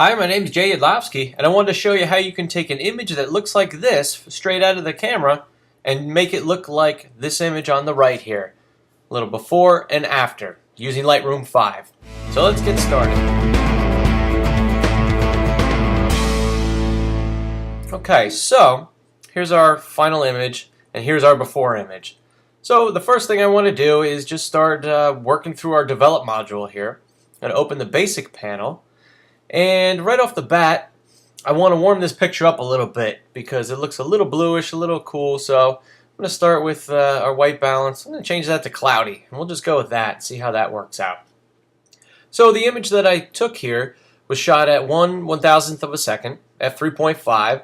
Hi, my name is Jay Yudlowski, and I wanted to show you how you can take an image that looks like this straight out of the camera and make it look like this image on the right here. A little before and after, using Lightroom 5. So let's get started. Okay, so here's our final image, and here's our before image. So the first thing I want to do is just start working through our develop module here. I'm going to open the basic panel. And right off the bat, I want to warm this picture up a little bit because it looks a little bluish, a little cool. So I'm going to start with our white balance. I'm going to change that to cloudy, and we'll just go with that and see how that works out. So the image that I took here was shot at 1/1000th of a second, f3.5,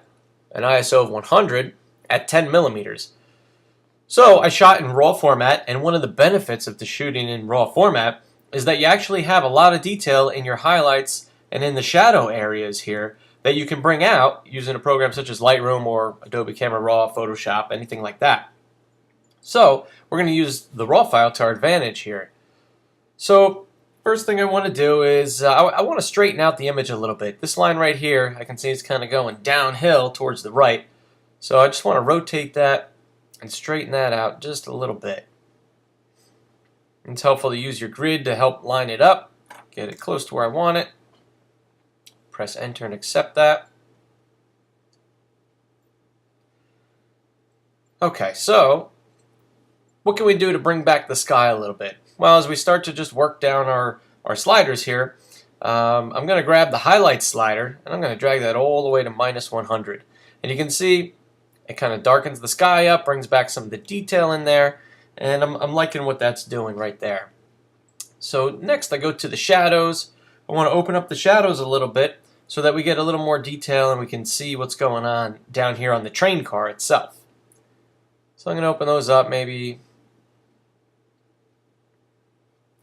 an ISO of 100 at 10 millimeters. So I shot in RAW format, and one of the benefits of the shooting in RAW format is that you actually have a lot of detail in your highlights and in the shadow areas here that you can bring out using a program such as Lightroom or Adobe Camera Raw, Photoshop, anything like that. So we're going to use the RAW file to our advantage here. So first thing I want to do is I want to straighten out the image a little bit. This line right here, I can see it's kind of going downhill towards the right. So I just want to rotate that and straighten that out just a little bit. It's helpful to use your grid to help line it up, get it close to where I want it. Press enter and accept that. Okay, so what can we do to bring back the sky a little bit? Well, as we start to just work down our sliders here, I'm going to grab the highlight slider and I'm going to drag that all the way to -100. And you can see it kind of darkens the sky up, brings back some of the detail in there, and I'm liking what that's doing right there. So next I go to the shadows. I want to open up the shadows a little bit so that we get a little more detail and we can see what's going on down here on the train car itself. So I'm going to open those up maybe,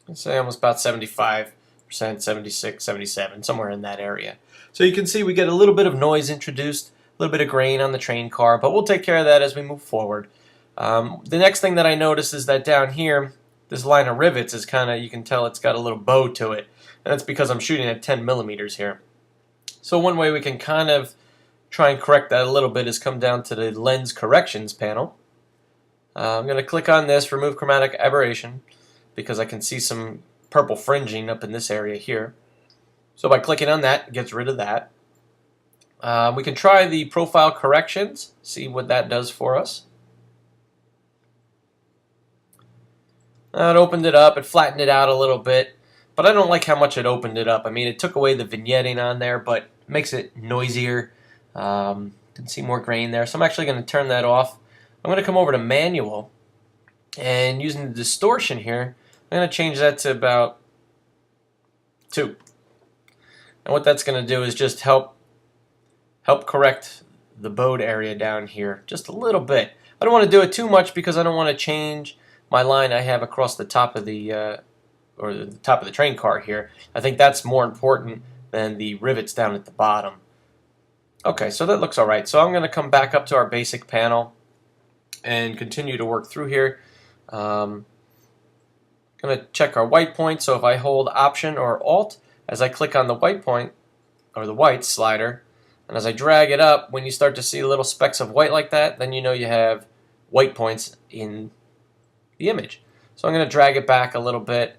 let's say almost about 75%, 76, 77, somewhere in that area. So you can see we get a little bit of noise introduced, a little bit of grain on the train car, but we'll take care of that as we move forward. The next thing that I notice is that down here, this line of rivets is kind of, you can tell it's got a little bow to it, and that's because I'm shooting at 10 millimeters here. So one way we can kind of try and correct that a little bit is come down to the lens corrections panel. I'm going to click on this, remove chromatic aberration, because I can see some purple fringing up in this area here. So by clicking on that, it gets rid of that. We can try the profile corrections, see what that does for us. It opened it up, it flattened it out a little bit. But I don't like how much it opened it up. I mean, it took away the vignetting on there, but it makes it noisier. Can see more grain there. So I'm actually going to turn that off. I'm going to come over to manual, and using the distortion here, I'm going to change that to about 2. And what that's going to do is just help correct the bowed area down here just a little bit. I don't want to do it too much because I don't want to change my line I have across the top of the top of the train car here. I think that's more important than the rivets down at the bottom. Okay, so that looks alright. So I'm going to come back up to our basic panel and continue to work through here. I'm going to check our white point. So if I hold Option or Alt as I click on the white point, or the white slider, and as I drag it up, when you start to see little specks of white like that, then you know you have white points in the image. So I'm going to drag it back a little bit.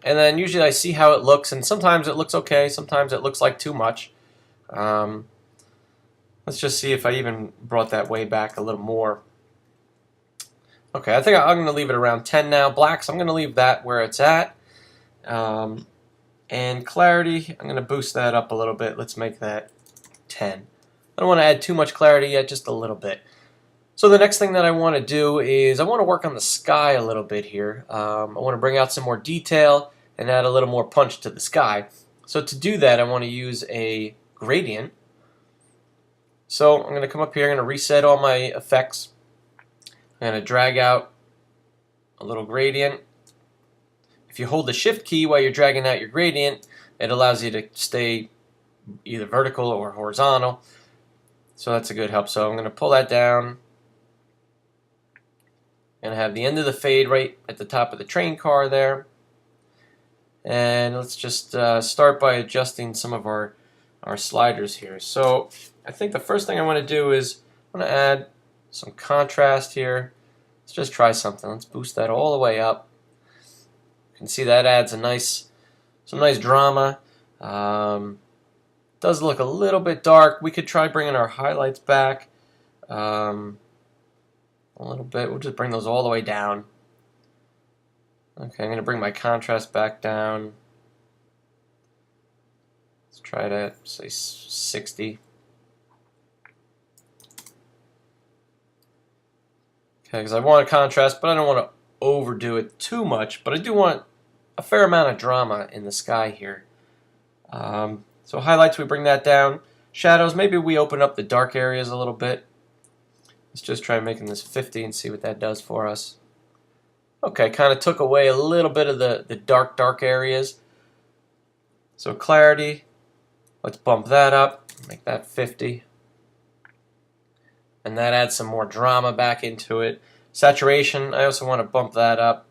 And then usually I see how it looks, and sometimes it looks okay, sometimes it looks like too much. Let's just see if I even brought that way back a little more. Okay, I think I'm going to leave it around 10 now. Black, so I'm going to leave that where it's at. And clarity, I'm going to boost that up a little bit. Let's make that 10. I don't want to add too much clarity yet, just a little bit. So the next thing that I want to do is I want to work on the sky a little bit here. I want to bring out some more detail and add a little more punch to the sky. So to do that, I want to use a gradient. So I'm going to come up here, I'm going to reset all my effects. I'm going to drag out a little gradient. If you hold the Shift key while you're dragging out your gradient, it allows you to stay either vertical or horizontal. So that's a good help. So I'm going to pull that down. And have the end of the fade right at the top of the train car there. And let's just start by adjusting some of our our sliders here. So I think the first thing I want to do is I'm going to add some contrast here. Let's just try something. Let's boost that all the way up. You can see that adds some nice drama. Does look a little bit dark. We could try bringing our highlights back a little bit. We'll just bring those all the way down. Okay, I'm going to bring my contrast back down. Let's try to say 60. Okay, because I want a contrast, but I don't want to overdo it too much. But I do want a fair amount of drama in the sky here. So highlights, we bring that down. Shadows, maybe we open up the dark areas a little bit. Let's just try making this 50 and see what that does for us. Okay, kind of took away a little bit of the dark areas. So clarity, let's bump that up, make that 50. And that adds some more drama back into it. Saturation, I also want to bump that up.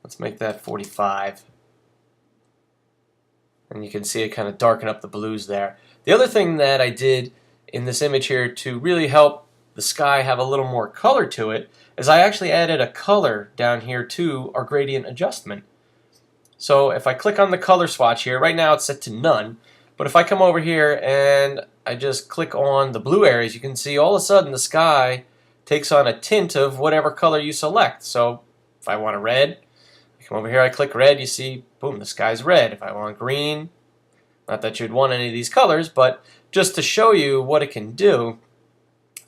Let's make that 45. And you can see it kind of darken up the blues there. The other thing that I did in this image here to really help the sky have a little more color to it is I actually added a color down here to our gradient adjustment. So if I click on the color swatch here, right now it's set to none, but if I come over here and I just click on the blue areas, you can see all of a sudden the sky takes on a tint of whatever color you select. So if I want a red, I come over here, I click red, you see, boom, the sky's red. If I want green, not that you'd want any of these colors, but just to show you what it can do.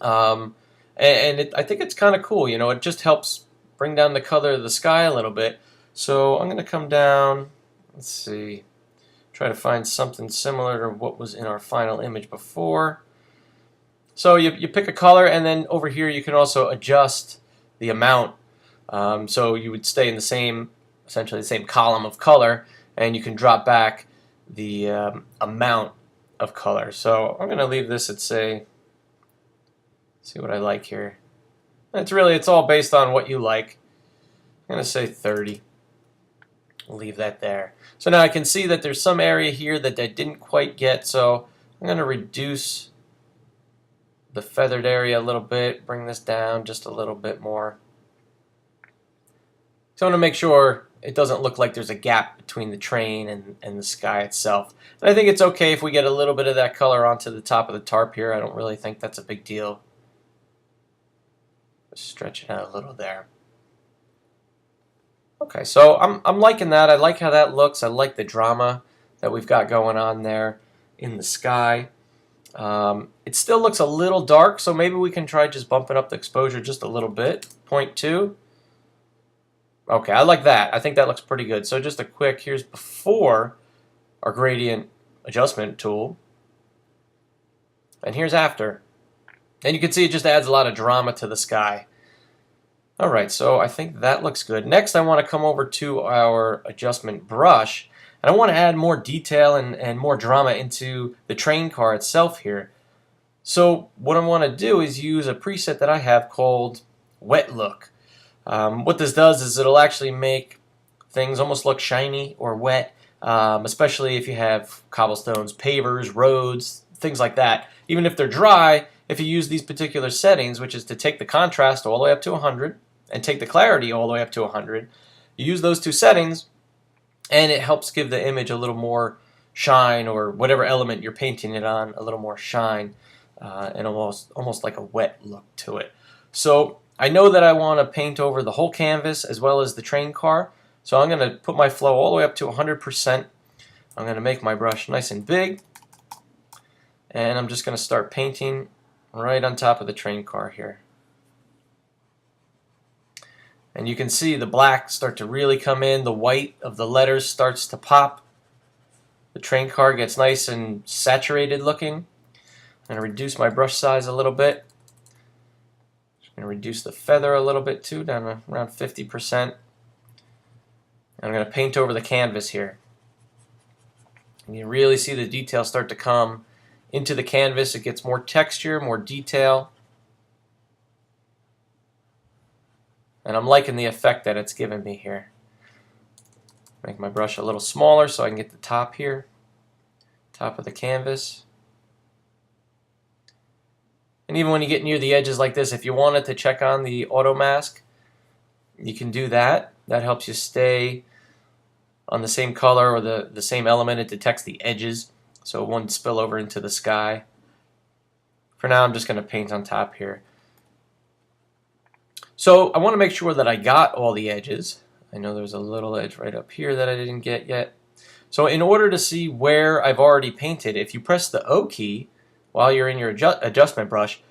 I think it's kind of cool, you know, it just helps bring down the color of the sky a little bit. So I'm going to come down, let's see, try to find something similar to what was in our final image before. So you pick a color, and then over here you can also adjust the amount. So you would stay in the same, essentially the same column of color, and you can drop back the amount of color. So I'm going to leave this at, say, see what I like here. It's all based on what you like. I'm going to say 30. We'll leave that there. So now I can see that there's some area here that I didn't quite get, so I'm going to reduce the feathered area a little bit, bring this down just a little bit more. So I want to make sure it doesn't look like there's a gap between the train and the sky itself. And I think it's okay if we get a little bit of that color onto the top of the tarp here. I don't really think that's a big deal. Just stretch it out a little there. Okay, so I'm liking that. I like how that looks. I like the drama that we've got going on there in the sky. It still looks a little dark, so maybe we can try just bumping up the exposure just a little bit. 0.2. Okay, I like that. I think that looks pretty good. So just a quick, here's before our gradient adjustment tool. And here's after. And you can see it just adds a lot of drama to the sky. Alright, so I think that looks good. Next, I want to come over to our adjustment brush. And I want to add more detail and more drama into the train car itself here. So what I want to do is use a preset that I have called Wet Look. What this does is it'll actually make things almost look shiny or wet, especially if you have cobblestones, pavers, roads, things like that. Even if they're dry, if you use these particular settings, which is to take the contrast all the way up to 100 and take the clarity all the way up to 100, you use those two settings and it helps give the image a little more shine, or whatever element you're painting it on, a little more shine and almost like a wet look to it. So I know that I want to paint over the whole canvas as well as the train car, so I'm going to put my flow all the way up to 100%. I'm going to make my brush nice and big, and I'm just going to start painting right on top of the train car here. And you can see the black start to really come in, the white of the letters starts to pop. The train car gets nice and saturated looking. I'm going to reduce my brush size a little bit. Just going to reduce the feather a little bit too, down to around 50%. I'm going to paint over the canvas here. And you really see the detail start to come into the canvas. It gets more texture, more detail. And I'm liking the effect that it's giving me here. Make my brush a little smaller so I can get the top here. top of the canvas. And even when you get near the edges like this, if you wanted to check on the auto mask, you can do that. That helps you stay on the same color or the same element. It detects the edges, so it won't spill over into the sky. For now, I'm just going to paint on top here. So I want to make sure that I got all the edges. I know there's a little edge right up here that I didn't get yet. So in order to see where I've already painted, if you press the O key while you're in your adjustment brush,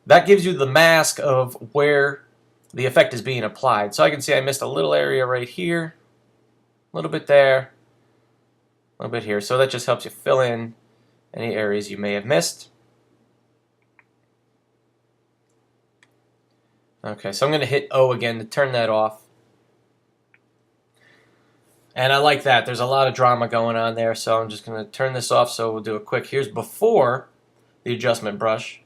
that gives you the mask of where the effect is being applied. So I can see I missed a little area right here, a little bit there, a little bit here. So that just helps you fill in any areas you may have missed. Okay, so I'm going to hit O again to turn that off. And I like that. There's a lot of drama going on there, so I'm just going to turn this off. So we'll do a quick, here's before the adjustment brush,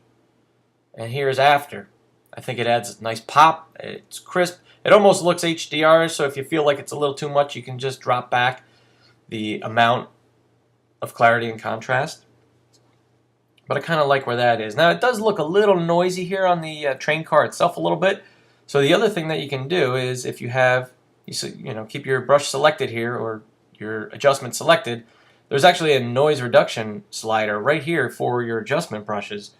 and here's after. I think it adds a nice pop. It's crisp. It almost looks HDR, so if you feel like it's a little too much, you can just drop back the amount of clarity and contrast. But I kind of like where that is. Now, it does look a little noisy here on the train car itself a little bit. So the other thing that you can do is if you have, keep your brush selected here or your adjustment selected, there's actually a noise reduction slider right here for your adjustment brushes.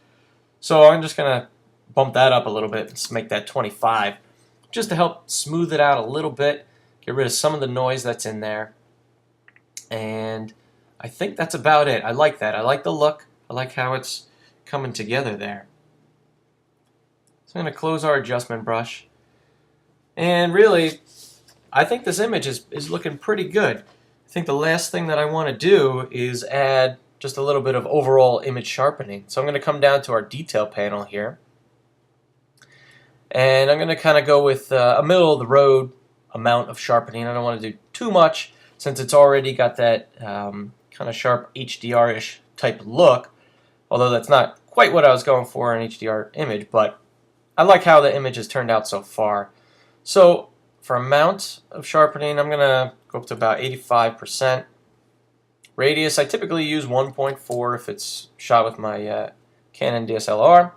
So I'm just going to bump that up a little bit. Let's make that 25 just to help smooth it out a little bit, get rid of some of the noise that's in there. And I think that's about it. I like that. I like the look. I like how it's coming together there. So I'm going to close our adjustment brush. And really, I think this image is looking pretty good. I think the last thing that I want to do is add just a little bit of overall image sharpening. So I'm going to come down to our detail panel here. And I'm going to kind of go with a middle-of-the-road amount of sharpening. I don't want to do too much since it's already got that kind of sharp HDR-ish type look. Although that's not quite what I was going for in HDR image, but I like how the image has turned out so far. So for amount of sharpening, I'm going to go up to about 85%. Radius, I typically use 1.4 if it's shot with my Canon DSLR.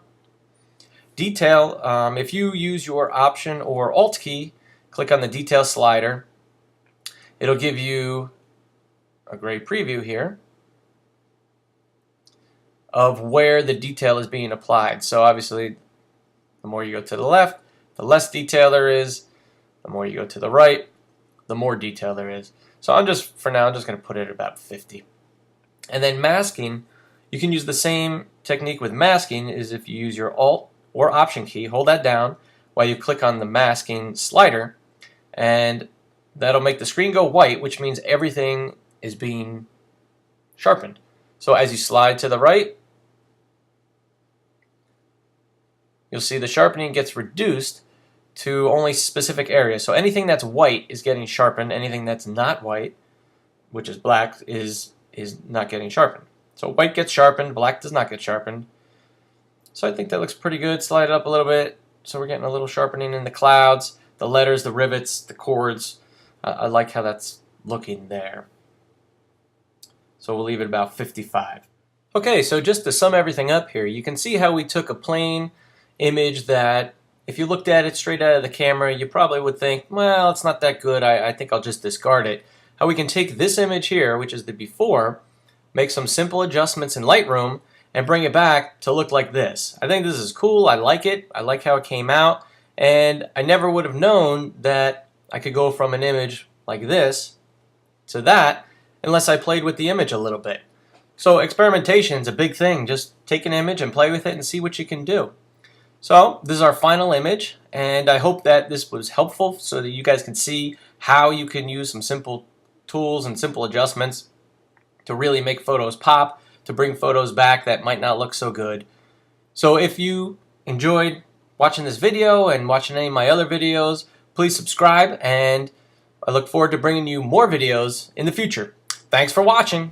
Detail, if you use your Option or Alt key, click on the detail slider. It'll give you a great preview here of where the detail is being applied. So obviously, the more you go to the left, the less detail there is. The more you go to the right, the more detail there is. So for now, I'm just going to put it at about 50. And then masking, you can use the same technique with masking is if you use your Alt or Option key, hold that down while you click on the masking slider, and that'll make the screen go white, which means everything is being sharpened. So as you slide to the right, you'll see the sharpening gets reduced to only specific areas. So anything that's white is getting sharpened. Anything that's not white, which is black, is not getting sharpened. So white gets sharpened, black does not get sharpened. So I think that looks pretty good. Slide it up a little bit. So we're getting a little sharpening in the clouds, the letters, the rivets, the chords. I like how that's looking there. So we'll leave it about 55. Okay, so just to sum everything up here, you can see how we took a plain image that if you looked at it straight out of the camera, you probably would think, well, it's not that good. I think I'll just discard it. How we can take this image here, which is the before, make some simple adjustments in Lightroom, and bring it back to look like this. I think this is cool. I like it. I like how it came out. And I never would have known that I could go from an image like this to that unless I played with the image a little bit. So experimentation is a big thing. Just take an image and play with it and see what you can do. So this is our final image, and I hope that this was helpful so that you guys can see how you can use some simple tools and simple adjustments to really make photos pop, to bring photos back that might not look so good. So if you enjoyed watching this video and watching any of my other videos, please subscribe, and I look forward to bringing you more videos in the future. Thanks for watching.